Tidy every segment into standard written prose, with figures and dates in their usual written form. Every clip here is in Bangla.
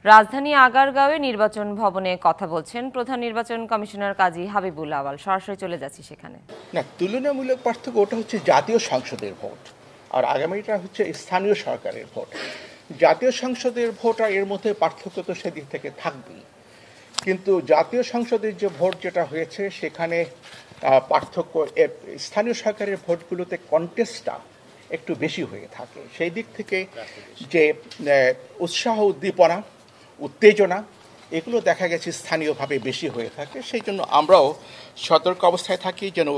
রাজধানী আগারগাঁওয়ে নির্বাচন ভবনে কথা বলছেন প্রধান নির্বাচন কমিশনার কাজী হাবিবুল আওয়াল। সরাসরি চলে যাচ্ছি সেখানে। না, তুলনামূলক পার্থক্য ওটা হচ্ছে জাতীয় সংসদের ভোট, আর আগামীটা হচ্ছে স্থানীয় সরকারের ভোট। জাতীয় সংসদের ভোট আর এর মধ্যে পার্থক্য তো সেদিক থেকে থাকবেই, কিন্তু জাতীয় সংসদের যে ভোট যেটা হয়েছে সেখানে পার্থক্য স্থানীয় সরকারের ভোটগুলোতে কন্টেস্টটা একটু বেশি হয়ে থাকে। সেই দিক থেকে যে উৎসাহ উদ্দীপনা উত্তেজনা এগুলো দেখা গেছে স্থানীয়ভাবে বেশি হয়ে থাকে। সেই জন্য আমরাও সতর্ক অবস্থায় থাকি যেন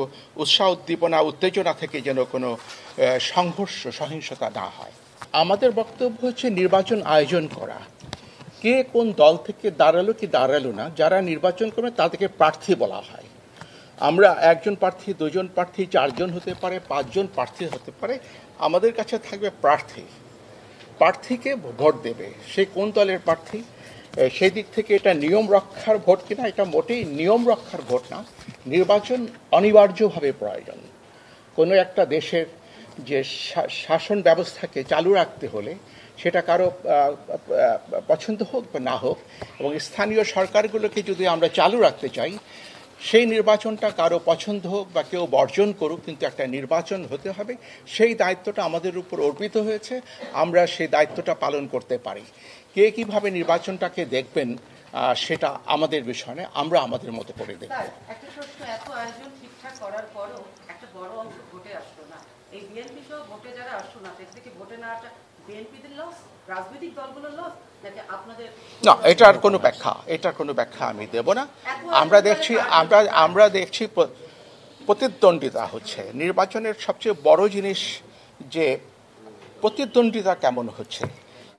উৎসাহ উদ্দীপনা উত্তেজনা থেকে যেন কোনো সংঘর্ষ সহিংসতা না হয়। আমাদের বক্তব্য হচ্ছে নির্বাচন আয়োজন করা, কে কোন দল থেকে দাঁড়ালো কি দাঁড়ালো না, যারা নির্বাচন করবে তাদেরকে প্রার্থী বলা হয়। আমরা একজন প্রার্থী, দুজন প্রার্থী, চারজন হতে পারে, পাঁচজন প্রার্থী হতে পারে। আমাদের কাছে থাকবে প্রার্থী, প্রার্থীকে ভোট দেবে, সে কোন দলের প্রার্থী। সেই দিক থেকে এটা নিয়ম রক্ষার ভোট কিনা, এটা মোটেই নিয়ম রক্ষার ভোট না। নির্বাচন অনিবার্যভাবে প্রয়োজন। কোনো একটা দেশের যে শাসন ব্যবস্থাকে চালু রাখতে হলে সেটা কারো পছন্দ হোক বা না হোক, এবং স্থানীয় সরকারগুলোকে যদি আমরা চালু রাখতে চাই, সেই নির্বাচনটা কারো পছন্দ হোক বা কেউ বর্জন করুক, কিন্তু একটা নির্বাচন হতে হবে। সেই দায়িত্বটা আমাদের উপর অর্পিত হয়েছে, আমরা সেই দায়িত্বটা পালন করতে পারি। কে কীভাবে নির্বাচনটাকে দেখবেন সেটা আমাদের বিষয় নয়, আমরা আমাদের মতো করে দেখব। একটা প্রশ্ন, এত আয়োজন ঠিকঠাক করার পরও একটা বড় অংশ ভোটে আসলো না, এই বিএনপি সহ ভোটে যারা আসলো না, এর থেকে ভোটে নেওয়াটা বিএনপিদের লস, রাজনৈতিক দলগুলোর লস, নাকি আপনাদের? না, এটার কোনো ব্যাখ্যা আমি দেব না। আমরা দেখছি প্রতিদ্বন্দ্বিতা হচ্ছে। নির্বাচনের সবচেয়ে বড় জিনিস যে প্রতিদ্বন্দ্বিতা কেমন হচ্ছে।